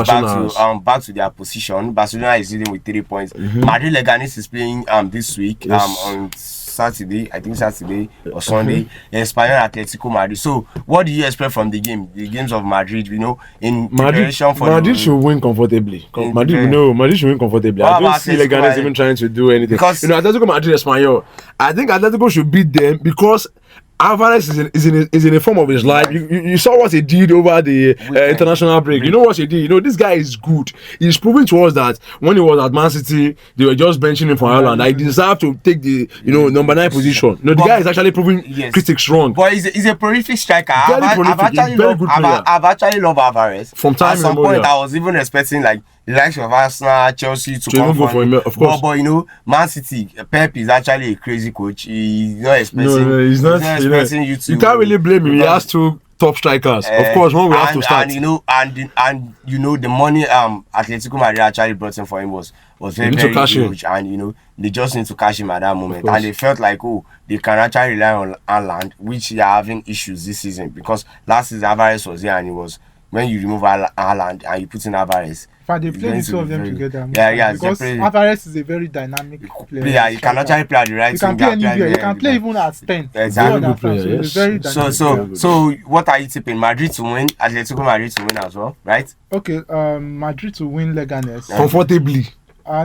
Speaker 1: back to their position. Barcelona is leading with 3 points. Madrid Leganes is playing this week on Saturday or Sunday. Espanyol Atletico Madrid. So what do you expect from the games of Madrid? In preparation for
Speaker 2: Madrid should win comfortably. Madrid should win comfortably. I don't see Leganes even trying to do anything. Because Atletico Madrid Espanyol, I think Atletico should beat them because Alvarez is in a form of his life. You saw what he did over the international break. You know what he did. This guy is good. He's proving to us that when he was at Man City, they were just benching him for Ireland. I deserve to take the number 9 position. The guy is actually proving critics wrong.
Speaker 1: But he's a prolific striker. I've actually loved Alvarez.
Speaker 2: From time
Speaker 1: at some point, I was even expecting the likes of Arsenal, Chelsea to come
Speaker 2: for him, of course.
Speaker 1: But Man City, Pep is actually a crazy coach. He's not expecting.
Speaker 2: No, he's not expecting you to. You can't really blame him. He has 2 top strikers. Of course, one will have to start.
Speaker 1: And the money Atletico Madrid actually brought in for him was very, very huge. And they just need to cash him at that moment. And they felt like they can actually rely on Haaland, which they are having issues this season because last season Alvarez was there and it was when you remove Haaland and you put in Alvarez.
Speaker 3: But they play the two of them together.
Speaker 1: Yeah,
Speaker 3: because Alvarez is a very dynamic player.
Speaker 1: He can actually play at the right.
Speaker 3: He can play anywhere. He can play even at 10.
Speaker 1: Exactly.
Speaker 3: Good player, yes. Very dynamic.
Speaker 1: So what are you tipping? Madrid to win, Atletico Madrid to win as well, right?
Speaker 3: Okay. Madrid to win Leganes
Speaker 2: comfortably.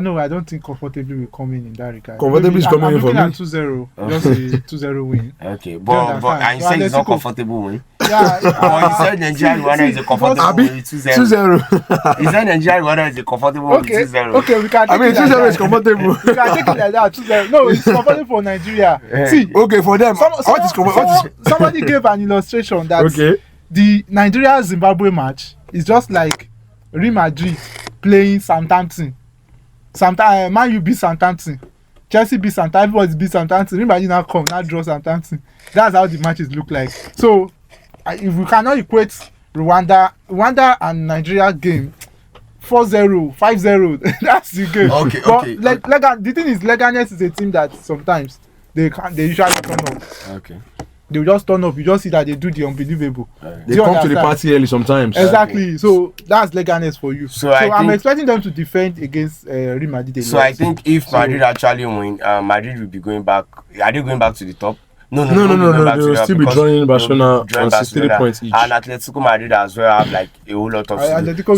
Speaker 3: No, I don't think comfortably will come in that regard.
Speaker 2: Comfortably is coming in for me.
Speaker 3: I'm looking at 2-0. Just a 2-0 win.
Speaker 1: Okay, but and you said it's not comfortable win.
Speaker 3: Yeah.
Speaker 1: But you said Nigeria Rwanda is a comfortable win 2-0. You said Nigeria Rwanda is a comfortable win 2-0.
Speaker 3: Okay, we can take it
Speaker 2: 2-0 is comfortable.
Speaker 3: We can take it like that. 2-0. No, it's comfortable for Nigeria. See.
Speaker 2: Okay, for them. What is comfortable?
Speaker 3: Somebody gave an illustration that the Nigeria-Zimbabwe match is just like Real Madrid playing Southampton. Man U beat Southampton, Chelsea beat Southampton, everybody beat Southampton. Remember, now draw Southampton. That's how the matches look like. So, if we cannot equate Rwanda and Nigeria game, 4-0, 5-0, that's the game.
Speaker 1: Okay.
Speaker 3: The thing is, Leganes is a team that sometimes they usually turn up.
Speaker 1: Okay.
Speaker 3: They will just turn up. You just see that they do the unbelievable.
Speaker 2: They come to the party early sometimes.
Speaker 3: Exactly. Okay. So that's Leganes for you. So I'm expecting them to defend against Real Madrid.
Speaker 1: So I think if Madrid actually win, Madrid will be going back. Are they going back to the top? No.
Speaker 2: They will still be joining Barcelona on 63 points each.
Speaker 1: And Atletico Madrid as well have a whole lot of.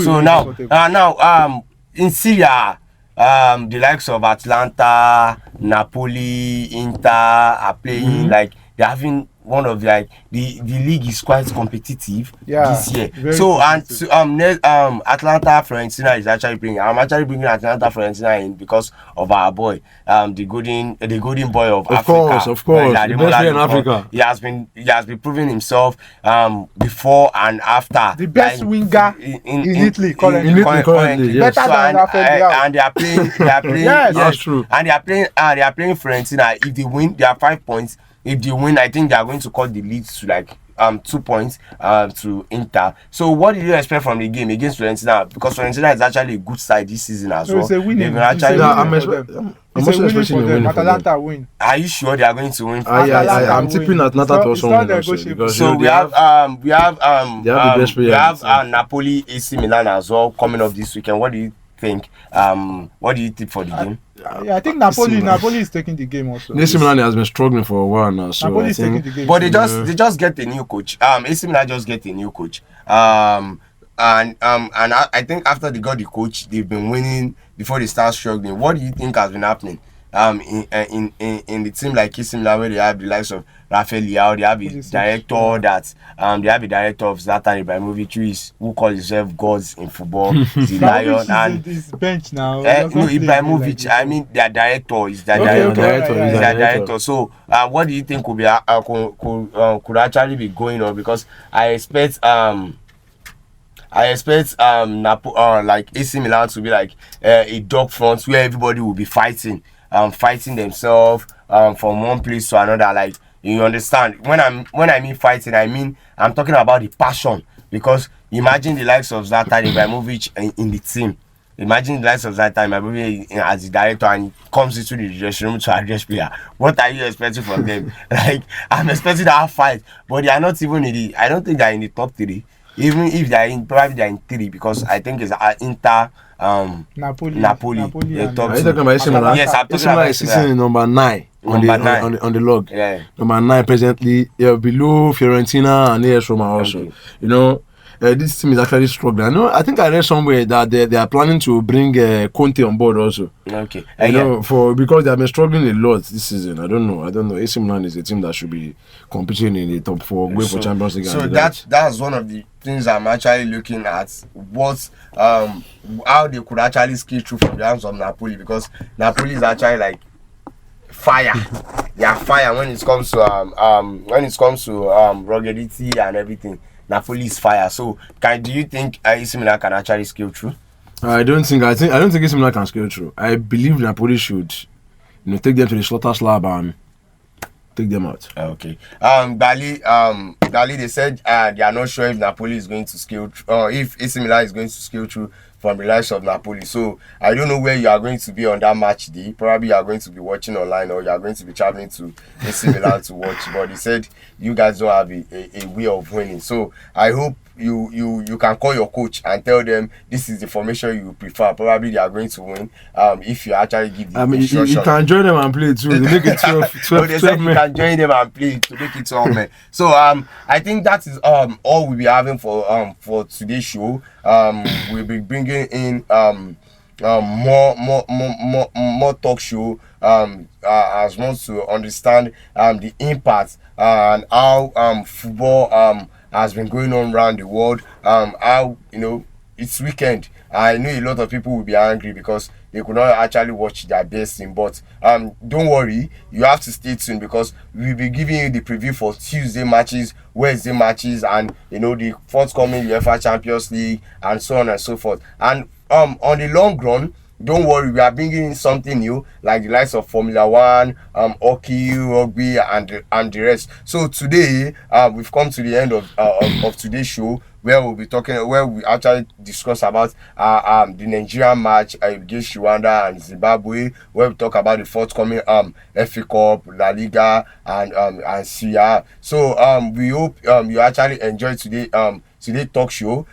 Speaker 3: So
Speaker 1: now in Syria. The likes of Atlanta, Napoli, Inter are playing they're having one of the league is quite competitive this year. So Atlanta Fiorentina is actually bringing. I'm actually bringing Atlanta Fiorentina in because of our boy, the golden boy of Africa.
Speaker 2: Of course, the best player in Africa.
Speaker 1: He has been proving himself before and after.
Speaker 3: The best winger in Italy currently.
Speaker 2: Yes.
Speaker 3: Better than
Speaker 1: and they are playing.
Speaker 3: Yes,
Speaker 2: that's true.
Speaker 1: And they are playing Fiorentina. If they win, they are 5 points. If they win, I think they are going to cut the lead to 2 points to Inter. So what do you expect from the game against Fiorentina? Because Fiorentina is actually a good side this season as well.
Speaker 3: It's a winning.
Speaker 2: I'm expecting
Speaker 3: for them. Atalanta win.
Speaker 1: Are you sure they are going to win?
Speaker 2: I'm tipping Atlanta to win.
Speaker 1: So we have Napoli, AC Milan as well coming up this weekend. What do you think? What do you think for the game?
Speaker 3: I think Napoli is taking the game also.
Speaker 2: AC Milan has been struggling for a while now, so
Speaker 3: Napoli is taking the game.
Speaker 1: But they just get a new coach. AC Milan just get a new coach. And I think after they got the coach, they've been winning before they start struggling. What do you think has been happening? in the team like AC Milan, where they have the likes of Rafael Leao, they have a director that they have a director of Zlatan Ibrahimovic, who calls himself gods in football, the lion, and
Speaker 3: his bench now.
Speaker 1: No, Ibrahimovic. I mean, their director is their director. So, what do you think could be could actually be going on? Because I expect like AC Milan to be like a dog front where everybody will be fighting themselves from one place to another. Like, you understand? When I mean fighting, I mean I'm talking about the passion. Because imagine the likes of Zlatan Ibrahimovic in the team. Imagine the likes of Zlatan Ibrahimovic as the director, and he comes into the dressing room to address player. What are you expecting from them? Like, I'm expecting to have fight, but they are not even I don't think they're in the top 3. Even if probably they're in 3, because I think it's Inter, Napoli.
Speaker 2: Are you talking about AC Milan?
Speaker 1: Yes, I'm talking about
Speaker 2: AC Milan. Number 9 on the log.
Speaker 1: Yeah.
Speaker 2: Number 9 presently, below Fiorentina and AS Roma also. Okay. You know, this team is actually struggling. I think I read somewhere that they are planning to bring Conte on board also.
Speaker 1: Okay.
Speaker 2: Because they have been struggling a lot this season. I don't know. AC Milan is a team that should be competing in the top 4, going for Champions League.
Speaker 1: So that's one of the things I'm actually looking at. What how they could actually scale through from the hands of Napoli, because Napoli is actually like fire. They are fire when it comes to ruggedity and everything. Napoli is fire. So, do you think AC Milan can actually scale through?
Speaker 2: I don't think AC Milan can scale through. I believe Napoli should, take them to the slaughter slab and take them out.
Speaker 1: Okay. Gali, they said they are not sure if Napoli is going to scale through, if AC Milan is going to scale through from the likes of Napoli. So I don't know where you are going to be on that match day. Probably you are going to be watching online, or you are going to be traveling to AC Milan to watch. But he said you guys don't have a way of winning. So I hope you can call your coach and tell them this is the formation you prefer. Probably they are going to win if you actually give the instruction.
Speaker 2: You can join them and play too. They make it 12
Speaker 1: they said you can join them and play to make it 12 men. So I think that is all we'll be having for today's show. We'll be bringing in more talk show as wants to understand the impact and how football has been going on around the world. How it's weekend. I know a lot of people will be angry because they could not actually watch their best team, but don't worry, you have to stay tuned, because we'll be giving you the preview for Tuesday matches, Wednesday matches, and the forthcoming UEFA Champions League and so on and so forth. And on the long run, don't worry, we are bringing in something new, like the likes of Formula 1, hockey, rugby, and the rest. So today, we've come to the end of today's show, where we actually discuss about the Nigerian match against Rwanda and Zimbabwe, where we talk about the forthcoming FA Cup, La Liga, and Syria. So we hope you actually enjoyed today's talk show,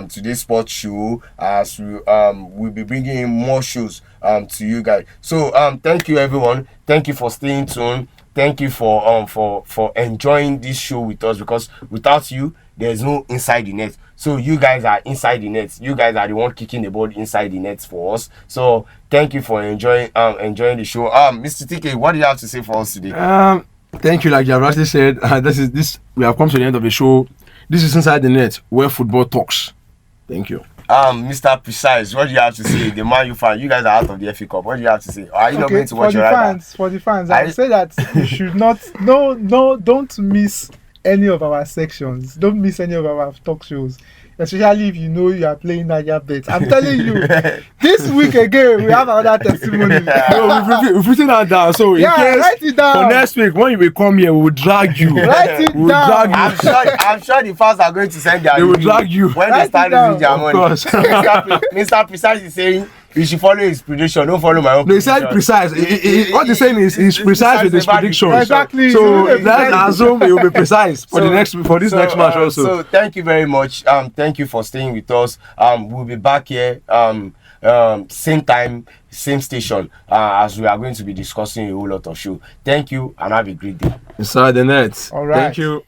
Speaker 1: today's sports show, as we'll be bringing in more shows to you guys. So thank you everyone. Thank you for staying tuned. Thank you for enjoying this show with us, because without you, there's no inside the net. So you guys are inside the net. You guys are the one kicking the ball inside the net for us. So thank you for enjoying the show. Mr. TK, what do you have to say for us today?
Speaker 2: Thank you. Like you have already said, we have come to the end of the show. This is Inside the Net, where football talks. Thank you.
Speaker 1: Mr. Precise, what do you have to say? The Man U fan, you guys are out of the FA Cup. What do you have to say? Are you not going to watch your fans?
Speaker 3: For the fans, I would say that you should not. Don't miss any of our sections. Don't miss any of our talk shows. Especially if you are playing Niger Bet. I'm telling you, this week again we have another testimony.
Speaker 2: We've written that down. So in case
Speaker 3: write it down.
Speaker 2: For next week when you will come here, we will drag you.
Speaker 3: Write it down.
Speaker 1: I'm sure the fans are going to send their.
Speaker 2: They will drag you
Speaker 1: when they start losing their money. Mr. Precise is saying you should follow his prediction. Don't follow my own.
Speaker 2: They said Precise. What he's saying is he's precise with his prediction.
Speaker 3: Exactly.
Speaker 2: So let's assume he will be precise for this next match also.
Speaker 1: So thank you very much. Thank you for staying with us. We'll be back here. Same time, same station. As we are going to be discussing a whole lot of show. Thank you and have a great day.
Speaker 2: Inside the Net.
Speaker 3: All right.
Speaker 2: Thank you.